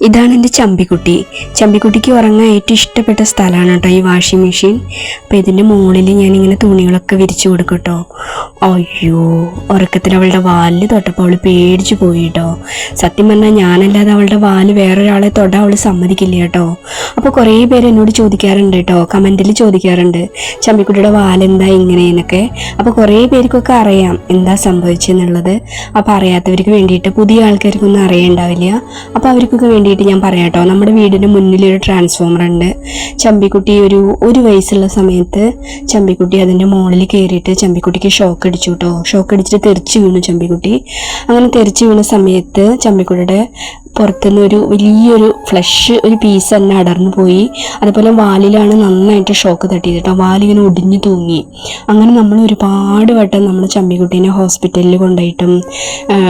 ഇതാണ് എൻ്റെ ചമ്പിക്കുട്ടി. ചമ്പിക്കുട്ടിക്ക് ഉറങ്ങാൻ ഏറ്റവും ഇഷ്ടപ്പെട്ട സ്ഥലമാണ് കേട്ടോ ഈ വാഷിംഗ് മെഷീൻ. അപ്പോൾ ഇതിൻ്റെ മുകളിൽ ഞാനിങ്ങനെ തുണികളൊക്കെ വിരിച്ചു കൊടുക്കും കേട്ടോ. അയ്യോ, ഉറക്കത്തിൽ അവളുടെ വാലിൽ തൊട്ടപ്പോൾ അവൾ പേടിച്ചു പോയി കേട്ടോ. സത്യം പറഞ്ഞാൽ ഞാനല്ലാതെ അവളുടെ വാല് വേറൊരാളെ തൊടാൻ അവൾ സമ്മതിക്കില്ല കേട്ടോ. അപ്പോൾ കുറേ പേര് എന്നോട് ചോദിക്കാറുണ്ട് കേട്ടോ, കമൻറ്റിൽ ചോദിക്കാറുണ്ട് ചമ്പിക്കുട്ടിയുടെ വാലെന്താ ഇങ്ങനെയെന്നൊക്കെ. അപ്പോൾ കുറേ പേർക്കൊക്കെ അറിയാം എന്താ സംഭവിച്ചെന്നുള്ളത്. അപ്പോൾ അറിയാത്തവർക്ക് വേണ്ടിയിട്ട്, പുതിയ ആൾക്കാർക്കൊന്നും അറിയണ്ടാവില്ല, അപ്പോൾ അവർക്കൊക്കെ വേണ്ടിയിട്ട് ഞാൻ പറയാം കേട്ടോ. നമ്മുടെ വീടിന് മുന്നിലൊരു ട്രാൻസ്ഫോമർ ഉണ്ട്. ചമ്പിക്കുട്ടി ഒരു വയസ്സുള്ള സമയത്ത് ചമ്പിക്കുട്ടി അതിൻ്റെ മുകളിൽ കയറിയിട്ട് ചമ്പിക്കുട്ടിക്ക് ഷോക്ക് അടിച്ചു കേട്ടോ. ഷോക്ക് അടിച്ചിട്ട് തെറിച്ച് വീണു ചമ്പിക്കുട്ടി. അങ്ങനെ തെറിച്ച് വീണ സമയത്ത് ചമ്പിക്കുട്ടിയുടെ പുറത്തുനിന്ന് വലിയൊരു ഫ്ലഷ് ഒരു പീസ് തന്നെ അടർന്നു പോയി. അതുപോലെ വാലിലാണ് നന്നായിട്ട് ഷോക്ക് തട്ടിയത് കേട്ടോ. വാലിങ്ങനെ ഒടിഞ്ഞു തൂങ്ങി. അങ്ങനെ നമ്മൾ ഒരുപാട് വട്ടം നമ്മൾ ചമ്പിക്കുട്ടീനെ ഹോസ്പിറ്റലിൽ കൊണ്ടുപോയിട്ടും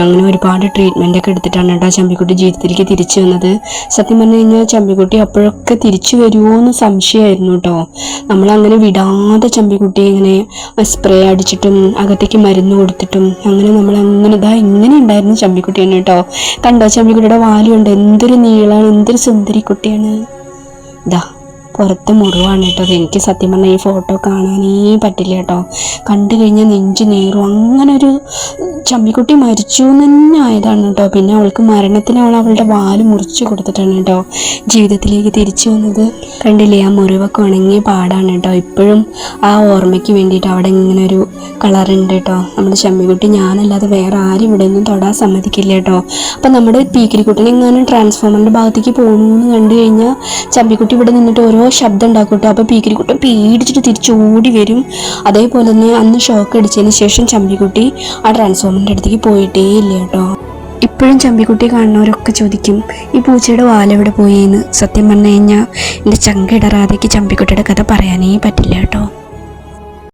അങ്ങനെ ഒരുപാട് ട്രീറ്റ്മെൻ്റ് ഒക്കെ എടുത്തിട്ടാണ് കേട്ടോ ചമ്പിക്കുട്ടി ജീവിതത്തിലേക്ക് തിരിച്ചു വന്നത്. സത്യം പറഞ്ഞു കഴിഞ്ഞാൽ ചമ്പിക്കുട്ടി അപ്പോഴൊക്കെ തിരിച്ചു വരുമോ എന്ന് സംശയമായിരുന്നു കേട്ടോ. നമ്മളങ്ങനെ വിടാതെ ചമ്പിക്കുട്ടിയെ ഇങ്ങനെ സ്പ്രേ അടിച്ചിട്ടും അകത്തേക്ക് മരുന്ന് കൊടുത്തിട്ടും നമ്മളങ്ങനെ ഇങ്ങനെ ഉണ്ടായിരുന്നു ചമ്പിക്കുട്ടി തന്നെ കേട്ടോ. കണ്ടോ ചമ്പിക്കുട്ടിയുടെ വാലുണ്ട്, എന്തൊരു നീളമാണ്, എന്തൊരു സുന്ദരി കുട്ടിയാണ്. പുറത്ത് മുറിവാണ് കേട്ടോ. എനിക്ക് സത്യം പറഞ്ഞാൽ ഈ ഫോട്ടോ കാണാനേ പറ്റില്ല കേട്ടോ. കണ്ടു കഴിഞ്ഞാൽ നെഞ്ച് നീറും. അങ്ങനെ ഒരു ചമ്പിക്കുട്ടി മരിച്ചു തന്നെ ആയതാണ് കേട്ടോ. പിന്നെ അവൾക്ക് മരണത്തിന് അവളുടെ വാല് മുറിച്ച് കൊടുത്തിട്ടാണ് കേട്ടോ ജീവിതത്തിലേക്ക് തിരിച്ചു വന്നത്. കണ്ടില്ലേ, ആ മുറിവൊക്കെ ഉണങ്ങിയ പാടാണ് കേട്ടോ. ഇപ്പോഴും ആ ഓർമ്മയ്ക്ക് വേണ്ടിയിട്ട് അവിടെ ഇങ്ങനെ ഒരു കളറുണ്ട് കേട്ടോ. നമ്മുടെ ചമ്പിക്കുട്ടി ഞാനല്ലാതെ വേറെ ആരും ഇവിടെ ഒന്നും തൊടാൻ സമ്മതിക്കില്ല കേട്ടോ. അപ്പം നമ്മുടെ പീക്കിരിക്കുട്ടിനെ എങ്ങാനും ട്രാൻസ്ഫോമറിൻ്റെ ഭാഗത്തേക്ക് പോകണമെന്ന് കണ്ടു കഴിഞ്ഞാൽ ചമ്പിക്കുട്ടി ഇവിടെ നിന്നിട്ട് ഓരോ ശബ്ദം ഉണ്ടാക്കും കേട്ടോ. അപ്പോൾ പീക്കിരിക്കുട്ടൻ പേടിച്ചിട്ട് തിരിച്ചോടി വരും. അതേപോലെ തന്നെ അന്ന് ഷോക്ക് അടിച്ചതിന് ശേഷം ചമ്പിക്കുട്ടി ആ ട്രാൻസ്ഫോമറിൻ്റെ അടുത്തേക്ക് പോയിട്ടേ ഇല്ല കേട്ടോ. ഇപ്പോഴും ചമ്പിക്കുട്ടി കാണുന്നവരൊക്കെ ചോദിക്കും ഈ പൂച്ചയുടെ വാലെവിടെ പോയിന്ന്. സത്യം പറഞ്ഞു കഴിഞ്ഞാൽ എൻ്റെ ചങ്കിടറാതേക്ക് ചമ്പിക്കുട്ടിയുടെ കഥ പറയാനേ പറ്റില്ല കേട്ടോ.